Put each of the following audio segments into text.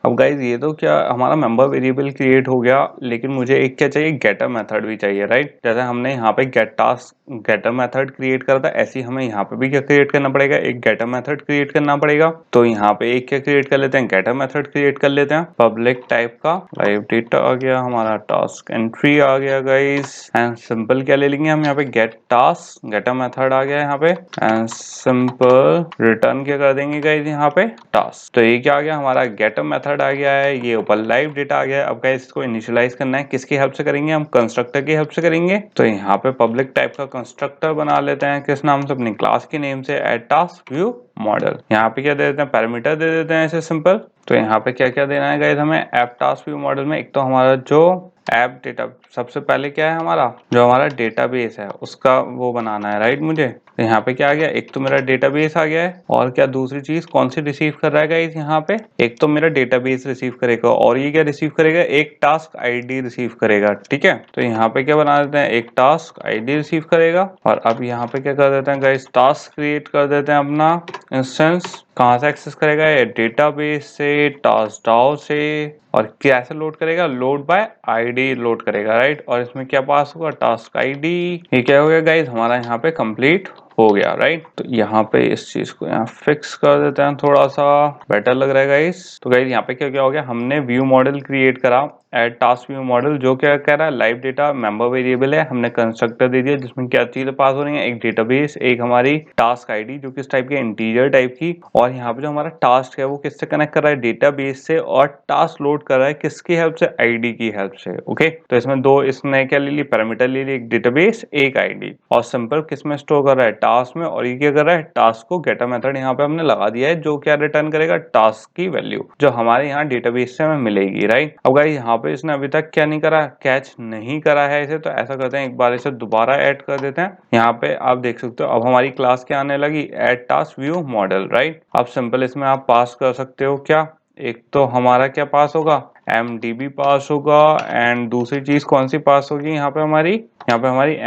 अब गाइज ये तो क्या हमारा मेंबर वेरिएबल क्रिएट हो गया, लेकिन मुझे एक क्या चाहिए, गेटर मेथड भी चाहिए, राइट। जैसे हमने यहाँ पे get task getter method create करा था, ऐसे ही हमें यहाँ पे भी क्या क्रिएट करना पड़ेगा, एक गेटर मेथड क्रिएट करना पड़ेगा। तो यहाँ पे एक क्या क्रिएट कर लेते हैं, गेटर मेथड क्रिएट कर लेते हैं पब्लिक टाइप का। लाइव डेटा आ गया, हमारा टास्क एंट्री आ गया गाइज, एंड सिंपल क्या ले लेंगे हम यहाँ पे, गेट टास्क गेटर मेथड आ गया यहाँ पे, एंड सिंपल रिटर्न क्या कर देंगे गाइज यहाँ पे, टास्क। तो ये क्या आ गया, हमारा गेटर मेथड आ गया है, ये ऊपर लाइव डेटा आ गया है। अब गाइज इसको इनिशियलाइज करना है, किसकी हेल्प से करेंगे, हम कंस्ट्रक्टर की हेल्प से करेंगे। तो यहाँ पे पब्लिक टाइप का कंस्ट्रक्टर बना लेते हैं, किस नाम से, अपनी क्लास के नेम से, एड टास्क व्यू मॉडल। यहाँ पे क्या दे देते हैं, पैरामीटर दे देते हैं ऐसे सिंपल। तो यहाँ पे क्या क्या देना है गाइज हमें, ऐप टास्क व्यू मॉडल में एक तो हमारा जो ऐप डेटा, सबसे पहले क्या है हमारा जो हमारा डेटाबेस है उसका वो बनाना है, राइट। मुझे तो यहाँ पे क्या आ गया, एक तो मेरा डेटाबेस आ गया है, और क्या दूसरी चीज कौन सी रिसीव कर रहा है गाइस यहाँ पे, एक तो मेरा डेटाबेस रिसीव करेगा, और ये क्या रिसीव करेगा, एक टास्क आईडी रिसीव करेगा, ठीक है। तो यहाँ पे क्या बना देते हैं, एक टास्क आईडी रिसीव करेगा। और अब यहाँ पे क्या कर देते हैं गाइस, टास्क क्रिएट कर देते हैं अपना इंस्टेंस। कहाँ से एक्सेस करेगा, ये डेटाबेस से, टास्क डाउ से, और कैसे लोड करेगा, लोड बाय आईडी लोड करेगा, राइट। और इसमें क्या पास होगा, टास्क आईडी। ये क्या हो गया गाइस, हमारा यहाँ पे कंप्लीट हो गया, राइट। तो यहाँ पे इस चीज को यहाँ फिक्स कर देते हैं, थोड़ा सा बेटर लग रहा है गाइस। तो गाइस यहाँ पे क्या क्या हो गया, हमने व्यू मॉडल क्रिएट करा, एड टास्क व्यू मॉडल, जो क्या कह रहा है, लाइव डेटा मेंबर वेरिएबल है, हमने कंस्ट्रक्टर दे दिया जिसमें क्या चीजें पास हो रही है, एक डेटाबेस, एक हमारी टास्क आईडी जो किस टाइप की, इंटीजर टाइप की। और यहाँ पे जो हमारा टास्क है वो किससे कनेक्ट कर रहा है, डेटाबेस से, और टास्क लोड कर रहा है किसकी हेल्प से, आईडी की हेल्प से। ओके, तो इसमें दो, इसने क्या ले ली, पैरामीटर ले ली, एक डेटाबेस एक आईडी, और सिंपल किसमें स्टोर कर रहा है, टास्क में। और ये क्या कर रहा है, टास्क को गेटर मेथड यहाँ पे हमने लगा दिया है, जो क्या रिटर्न करेगा, टास्क की वैल्यू जो हमारे यहाँ डेटाबेस से हमें मिलेगी, राइट। अब गाइस यहाँ पे इसने अभी तक क्या नहीं करा, कैच नहीं करा है इसे। तो ऐसा करते हैं, एक बार इसे दोबारा ऐड कर देते हैं। यहाँ पे आप देख सकते हो अब हमारी क्लास क्या आने लगी, add task view model, right. अब सिंपल इसमें आप पास कर सकते हो क्या, एक तो हमारा क्या पास होगा, MDB पास होगा, एंड दूसरी चीज कौन सी पास होगी यहाँ पे हमारी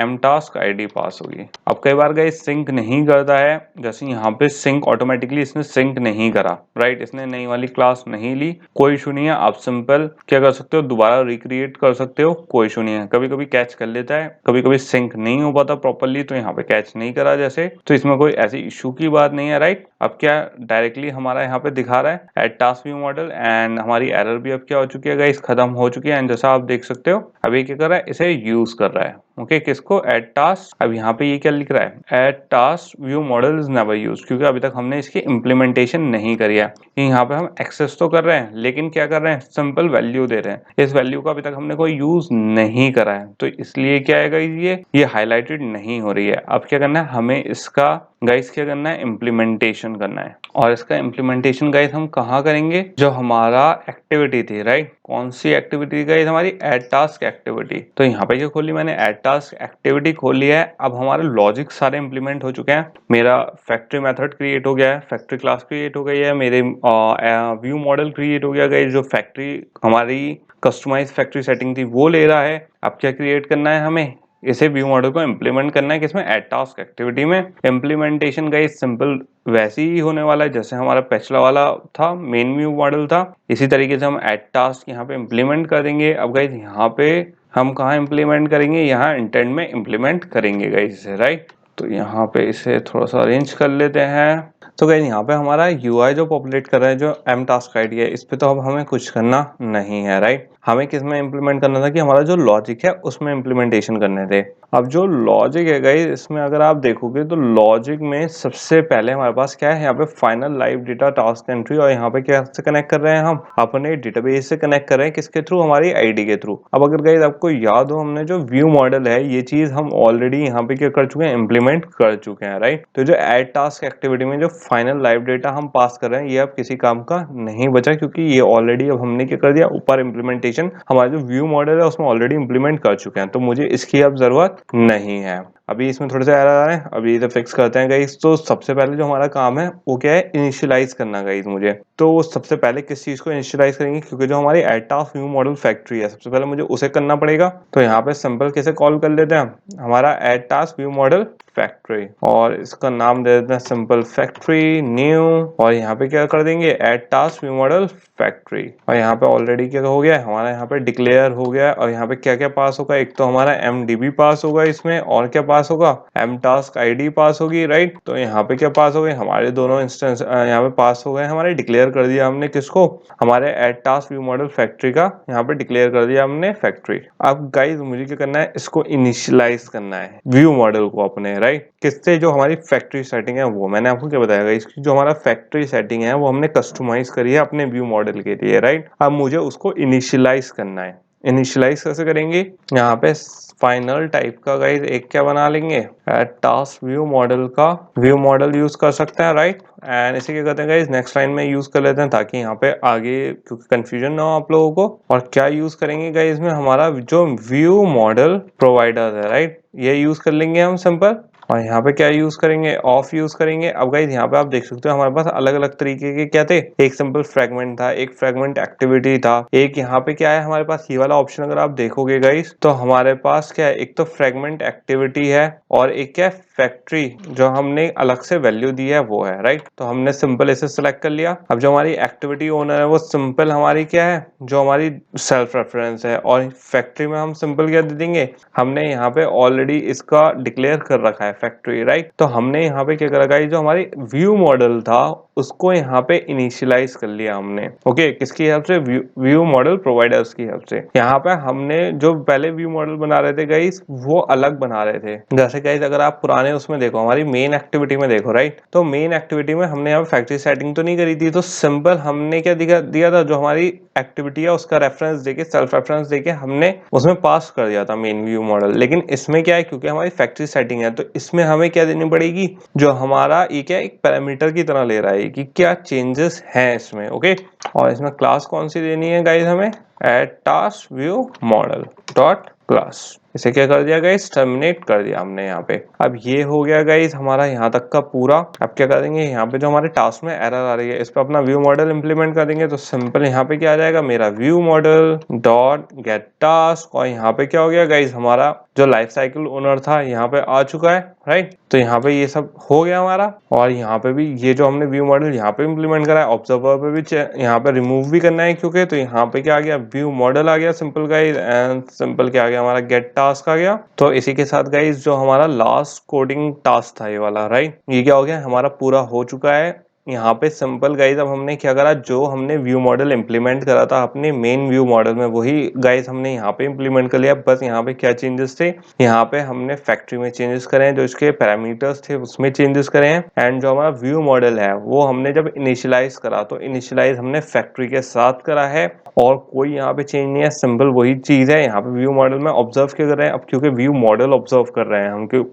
M टास्क आईडी पास होगी। अब कई बार गाइस सिंक नहीं करता है, जैसे यहाँ पे सिंक ऑटोमेटिकली इसने सिंक नहीं करा, राइट, इसने नई वाली क्लास नहीं ली, कोई इशू नहीं है। आप सिंपल क्या कर सकते हो, दोबारा रिक्रिएट कर सकते हो, कोई इशू नहीं है। कभी कभी कैच कर लेता है, कभी कभी सिंक नहीं हो पाता प्रॉपरली, तो यहाँ पे कैच नहीं करा जैसे, तो इसमें कोई ऐसी इशू की बात नहीं है, राइट। अब क्या डायरेक्टली हमारा यहाँ पे दिखा रहा है add task view model, and हमारी एरर भी अब क्या हो चुकी है गाइस, खत्म हो चुकी है। एंड जैसा आप देख सकते हो अभी क्या कर रहा है, इसे यूज कर रहा है, ओके, किसको, एड टास्क। अब यहाँ पे ये क्या लिख रहा है, add task view model is never use, क्योंकि अभी तक हमने इसकी इम्प्लीमेंटेशन नहीं करी है। यहाँ पे हम एक्सेस तो कर रहे हैं, लेकिन क्या कर रहे हैं, सिंपल वैल्यू दे रहे हैं, इस वैल्यू का अभी तक हमने कोई यूज नहीं करा है, तो इसलिए क्या है गाइस, ये हाईलाइटेड नहीं हो रही है। अब क्या करना है, हमें इसका गाइस क्या करना है, इम्प्लीमेंटेशन करना है। और इसका इम्प्लीमेंटेशन गाइस हम कहाँ करेंगे, जो हमारा एक्टिविटी थी, राइट, कौन सी एक्टिविटी गाइस, हमारी एड टास्क एक्टिविटी। तो यहाँ पे क्या खोली मैंने, एड टास्क एक्टिविटी खोली है। अब हमारे लॉजिक सारे इंप्लीमेंट हो चुके हैं, मेरा फैक्ट्री मेथड क्रिएट हो गया है, फैक्ट्री क्लास क्रिएट हो गई है, मेरे व्यू मॉडल क्रिएट हो गया गाइस, जो फैक्ट्री हमारी कस्टमाइज फैक्ट्री सेटिंग थी वो ले रहा है। अब क्या क्रिएट करना है, हमें इसे व्यू मॉडल को इम्प्लीमेंट करना है, किसमें, एड टास्क एक्टिविटी में। इम्प्लीमेंटेशन गाइस सिंपल वैसे ही होने वाला है जैसे हमारा पिछला वाला था, मेन व्यू मॉडल था, इसी तरीके से हम एड टास्क यहाँ पे इम्प्लीमेंट कर देंगे। अब गाइस यहाँ पे हम कहाँ इम्प्लीमेंट करेंगे, यहाँ इंटेंट में इम्प्लीमेंट करेंगे गाइस इसे, राइट। तो यहाँ पे इसे थोड़ा सा अरेंज कर लेते हैं। तो गाइस यहाँ पे हमारा UI जो पॉपुलेट कर रहा है, जो M टास्क आईडी है, इस पे तो अब हमें कुछ करना नहीं है, राइट। हमें किस में इम्प्लीमेंट करना था, कि हमारा जो लॉजिक है उसमें इम्प्लीमेंटेशन करने थे। अब जो लॉजिक है गाइस, इसमें अगर आप देखोगे तो लॉजिक में सबसे पहले हमारे पास क्या है, यहाँ पे final live data task entry, और यहाँ पे क्या से कनेक्ट कर रहे हैं, हम अपने डेटाबेस से कनेक्ट कर रहे हैं, किसके थ्रू, हमारी आईडी के थ्रू। अब अगर गाइस आपको याद हो, हमने जो व्यू मॉडल है ये चीज हम ऑलरेडी यहाँ पे क्या कर चुके हैं, इम्प्लीमेंट कर चुके हैं, राइट। तो जो एड टास्क एक्टिविटी में जो फाइनल लाइव डेटा हम पास कर रहे हैं, ये अब किसी काम का नहीं बचा, क्योंकि ये ऑलरेडी अब हमने क्या कर दिया, ऊपर इम्प्लीमेंटेशन हमारा जो व्यू मॉडल है उसमें ऑलरेडी इम्प्लीमेंट कर चुके हैं, तो मुझे इसकी अब जरूरत नहीं है। अभी इसमें थोड़े से एरर आ रहे हैं, अभी इसे फिक्स करते हैं गाइस। तो सबसे पहले जो हमारा काम है वो क्या है, इनिशियलाइज करना गाइस मुझे। तो सबसे पहले किस चीज को इनिशियलाइज करेंगे, क्योंकि जो हमारी add task view model factory है सबसे पहले मुझे उसे करना पड़ेगा। तो यहाँ पे सिंपल कैसे कॉल कर लेते हैं, हमारा add task view model factory, और इसका नाम दे देते हैं सिंपल फैक्ट्री न्यू, और यहाँ पे क्या कर देंगे, add task view model factory. और यहाँ पे ऑलरेडी क्या हो गया है, हमारा यहाँ पे डिक्लेयर हो गया है। और यहाँ पे क्या क्या पास होगा, एक तो हमारा MDB पास होगा इसमें, और क्या पास होगा, M टास्क ID पास होगी, राइट। तो यहाँ पे क्या पास हो गए, हमारे दोनों इंस्टेंस यहाँ पे पास हो गए, हमारे डिक्लेयर कर दिया हमने किसको, हमारे add task view model factory का यहाँ पे डिक्लेयर कर दिया हमने फैक्ट्री। अब गाइस मुझे क्या करना है, इसको इनिशियलाइज करना है व्यू मॉडल को अपने, राइट। किससे, जो हमारी फैक्ट्री सेटिंग है वो मैंने आपको क्या बताया, इसकी जो हमारा फैक्ट्री सेटिंग है वो हमने कस्टमाइज करी है अपने व्यू मॉडल के लिए, राइट। अब मुझे उसको इनिशियलाइज करना है। इनिशियलाइज कैसे करेंगे, यहाँ पे फाइनल टाइप का गाइस एक क्या बना लेंगे, टास्क व्यू मॉडल का व्यू मॉडल यूज कर सकते हैं, राइट। एंड इसे क्या करते हैं गाइस, नेक्स्ट लाइन में यूज कर लेते हैं ताकि यहाँ पे आगे क्योंकि कंफ्यूजन ना हो आप लोगों को। और क्या यूज करेंगे गाइस में, हमारा जो व्यू मॉडल प्रोवाइडर है, राइट, ये यूज कर लेंगे हम सिंपल। और यहाँ पे क्या यूज करेंगे, ऑफ यूज करेंगे। अब गाइस यहाँ पे आप देख सकते हो हमारे पास अलग अलग तरीके के क्या थे, एक सिंपल फ्रेगमेंट था, एक फ्रेगमेंट एक्टिविटी था, एक यहाँ पे क्या है हमारे पास ये वाला ऑप्शन अगर आप देखोगे गाइस तो हमारे पास क्या है, एक तो फ्रेगमेंट एक्टिविटी है और एक क्या है फैक्ट्री, जो हमने अलग से वैल्यू दी है वो है, राइट। तो हमने सिंपल इसे सिलेक्ट कर लिया। अब जो हमारी एक्टिविटी ओनर है वो सिंपल हमारी क्या है, जो हमारी सेल्फ रेफरेंस है, और फैक्ट्री में हम सिंपल क्या दे देंगे, हमने यहाँ पे ऑलरेडी इसका डिक्लेयर कर रखा है फैक्ट्री, राइट। तो हमने यहाँ पे क्या कर रखा है, जो हमारी व्यू मॉडल था उसको यहाँ पे इनिशियलाइज कर लिया हमने, ओके। किसकी हेल्प से, व्यू मॉडल प्रोवाइडर्स की हेल्प से। यहाँ पे हमने जो पहले व्यू मॉडल बना रहे थे गाइस वो अलग बना रहे थे। जैसे गाइस अगर आप पुराने उसमें देखो, हमारी मेन एक्टिविटी में देखो, राइट, तो मेन एक्टिविटी में हमने यहाँ फैक्ट्री सेटिंग तो नहीं करी थी, तो सिंपल हमने क्या दिया था, जो हमारी एक्टिविटी है उसका रेफरेंस देके, सेल्फ रेफरेंस देके हमने उसमें पास कर दिया था मेन व्यू मॉडल। लेकिन इसमें क्या है, क्योंकि हमारी फैक्ट्री सेटिंग है तो इसमें हमें क्या देनी पड़ेगी, जो हमारा ये क्या एक पैरामीटर की तरह ले रहा है कि क्या चेंजेस हैं इसमें, ओके। और इसमें क्लास कौन सी देनी है गाइस, हमें add task view model dot class. इसे क्या कर दिया गाइस, टर्मिनेट कर दिया हमने यहाँ पे। अब ये हो गया गाइस हमारा यहाँ तक का पूरा। अब क्या कर देंगे, यहाँ पे जो हमारे टास्क में एरर आ रही है इस पे अपना व्यू मॉडल इंप्लीमेंट कर देंगे। तो सिंपल यहाँ पे क्या आ जाएगा, मेरा view model dot get task, और यहाँ पे क्या हो गया गाइस, हमारा जो लाइफ साइकिल ओनर था यहाँ पे आ चुका है, राइट। तो यहाँ पे ये सब हो गया हमारा। और यहाँ पे भी ये जो हमने व्यू मॉडल यहाँ पे इंप्लीमेंट करा है, ऑब्जर्वर पे भी यहाँ पे रिमूव भी करना है, क्योंकि तो यहाँ पे क्या आ गया, व्यू मॉडल आ गया सिंपल गाइस, एंड सिंपल क्या आ गया, हमारा गेट टास्क आ गया। तो इसी के साथ गाइस जो हमारा लास्ट कोडिंग टास्क था ये वाला, राइट, ये क्या हो गया, हमारा पूरा हो चुका है। यहाँ पे सिंपल गाइस अब हमने क्या करा, जो हमने व्यू मॉडल इंप्लीमेंट करा था अपने मेन व्यू मॉडल में वही गाइस हमने यहाँ पे इंप्लीमेंट कर लिया। बस यहाँ पे क्या चेंजेस थे, यहाँ पे हमने फैक्ट्री में चेंजेस करे हैं, जो इसके पैरामीटर्स थे उसमें चेंजेस करे हैं। एंड जो हमारा व्यू मॉडल है वो हमने जब इनिशियलाइज करा तो इनिशियलाइज हमने फैक्ट्री के साथ करा है, और कोई यहाँ पे चेंज नहीं है, सिंपल वही चीज है। यहाँ पे व्यू मॉडल में ऑब्जर्व क्या कर रहे हैं, अब क्योंकि व्यू मॉडल ऑब्जर्व कर रहे हैं हम क्यों,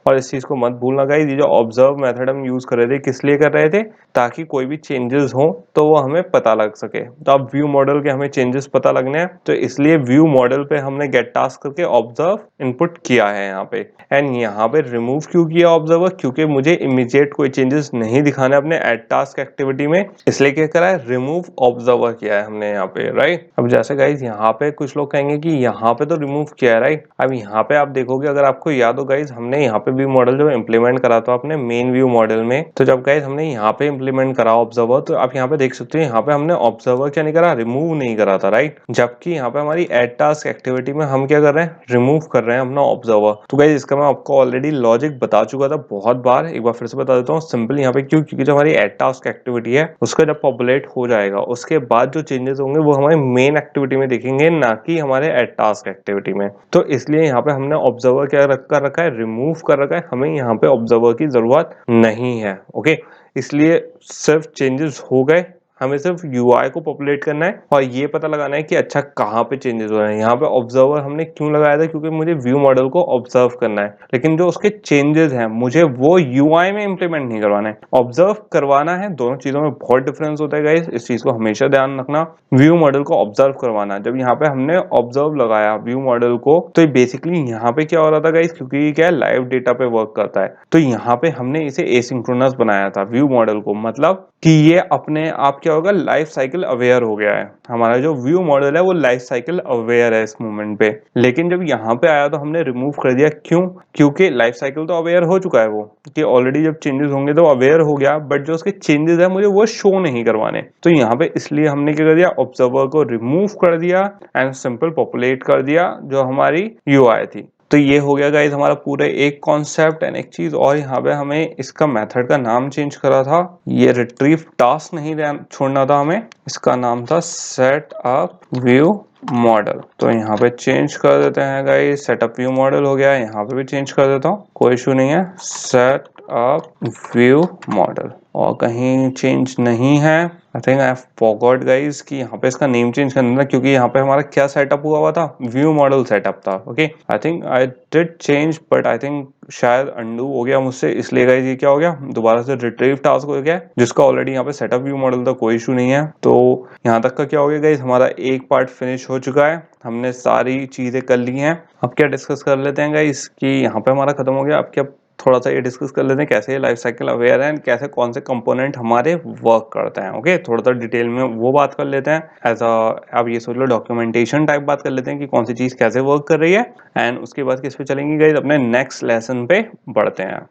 और इस चीज को मत भूलना गाइस, ये जो ऑब्जर्व मेथड हम यूज कर रहे थे किस लिए कर रहे थे, ताकि कोई भी चेंजेस हो तो वो हमें पता लग सके। तो अब व्यू मॉडल के हमें चेंजेस पता लगने हैं, तो इसलिए व्यू मॉडल पे हमने गेट टास्क करके ऑब्जर्व इनपुट किया है यहाँ पे। एंड यहाँ पे रिमूव क्यों किया ऑब्जर्वर, क्योंकि मुझे इमीडिएट कोई चेंजेस नहीं दिखाने अपने एड टास्क एक्टिविटी में, इसलिए क्या करा है, रिमूव ऑब्जर्वर किया है हमने यहाँ पे, राइट। अब जैसे गाइस यहाँ पे कुछ लोग कहेंगे कि यहाँ पे तो रिमूव किया है, राइट। अब यहाँ पे आप देखोगे, अगर आपको याद हो गाइस, हमने यहाँ पे व्यू मॉडल जब इंप्लीमेंट करा था अपने मेन व्यू मॉडल में, तो जब गाइस हमने यहाँ पे इंप्लीमेंट करा ऑब्जर्वर, तो आप यहाँ पे देख सकते हो यहाँ पे हमने ऑब्जर्वर क्या नहीं करा, रिमूव नहीं करा था, राइट। जबकि यहाँ पे हमारी एड टास्क एक्टिविटी में हम क्या कर रहे हैं, रिमूव कर रहे हैं अपना ऑब्जर्वर। तो गाइस इसका मैं आपको ऑलरेडी लॉजिक बता चुका था बहुत बार, एक बार फिर से बता देता हूँ सिंपल यहाँ पे क्यों, क्योंकि जो हमारी एड टास्क एक्टिविटी है उसका जब पॉपुलेट हो जाएगा उसके बाद जो चेंजेस होंगे वो हमारे मेन एक्टिविटी में दिखेंगे, ना कि हमारे एड टास्क एक्टिविटी में। तो इसलिए यहाँ पे हमने ऑब्जर्वर क्या कर रखा है, रिमूव कर रखा है, हमें यहाँ पे ऑब्जर्वर की जरूरत नहीं है, ओके। इसलिए सिर्फ चेंजेस हो गए, हमें सिर्फ यूआई को पॉपुलेट करना है और ये पता लगाना है कि अच्छा कहाँ पे चेंजेस हो रहे हैं। यहाँ पे ऑब्जर्वर हमने क्यों लगाया था, क्योंकि मुझे व्यू मॉडल को ऑब्जर्व करना है, लेकिन जो उसके चेंजेस हैं मुझे वो यूआई में इंप्लीमेंट नहीं करवाना है, ऑब्जर्व करवाना है। दोनों चीजों में बहुत डिफरेंस होता है गाइस, इस चीज को हमेशा ध्यान रखना। व्यू मॉडल को ऑब्जर्व करवाना, जब यहाँ पे हमने ऑब्जर्व लगाया व्यू मॉडल को, तो बेसिकली यहाँ पे क्या हो रहा था गाइस, क्योंकि ये क्या है लाइव डेटा पे वर्क करता है, तो यहाँ पे हमने इसे एसिंक्रोनस बनाया था व्यू मॉडल को, मतलब कि ये अपने आप क्या होगा लाइफ साइकिल अवेयर हो गया है। हमारा जो व्यू मॉडल है वो लाइफ साइकिल अवेयर है इस मोमेंट पे, लेकिन जब यहाँ पे आया तो हमने रिमूव कर दिया। क्यों? क्योंकि लाइफ साइकिल तो अवेयर हो चुका है वो, कि ऑलरेडी जब चेंजेस होंगे तो अवेयर हो गया, बट जो उसके चेंजेस है मुझे वो शो नहीं करवाने, तो यहाँ पे इसलिए हमने क्या कर दिया, ऑब्जर्वर को रिमूव कर दिया एंड सिंपल पॉपुलेट कर दिया जो हमारी यूआई थी। तो ये हो गया गाइस हमारा पूरे एक कॉन्सेप्ट एंड एक चीज और, यहाँ पे हमें इसका मेथड का नाम चेंज करा था। ये रिट्रीव टास्क नहीं छोड़ना था हमें, इसका नाम था सेट अप व्यू मॉडल। तो यहाँ पे चेंज कर देते हैं गाइस, सेटअप व्यू मॉडल हो गया, यहाँ पे भी चेंज कर देता हूँ, कोई इशू नहीं है, सेट अप व्यू मॉडल। और कहीं चेंज नहीं है, I think I forgot guys कि यहाँ पे इसका नेम चेंज करना था, क्योंकि यहाँ पे हमारा क्या सेटअप हुआ था, व्यू मॉडल सेटअप था। Okay, I think I did change, but I think शायद अंडू हो गया मुझसे, इसलिए गाइस ये क्या हो गया, दोबारा से रिट्रीव टास्क हो गया, जिसका ऑलरेडी यहाँ पे सेटअप व्यू मॉडल था, कोई इशू नहीं है। तो यहाँ तक का क्या हो गया गाइस, हमारा एक पार्ट फिनिश हो चुका है, हमने सारी चीजें कर ली हैं। अब क्या डिस्कस कर लेते हैं गाइस कि यहाँ पे हमारा खत्म हो गया, अब क्या थोड़ा सा ये डिस्कस कर लेते हैं कैसे ये लाइफ साइकिल अवेयर है, कैसे कौन से कंपोनेंट हमारे वर्क करते हैं। ओके, थोड़ा सा डिटेल में वो बात कर लेते हैं। एज आप ये सोच लो डॉक्यूमेंटेशन टाइप बात कर लेते हैं कि कौन सी चीज कैसे वर्क कर रही है, एंड उसके बाद किस पे चलेंगे गाइस, अपने नेक्स्ट लेसन पे बढ़ते हैं।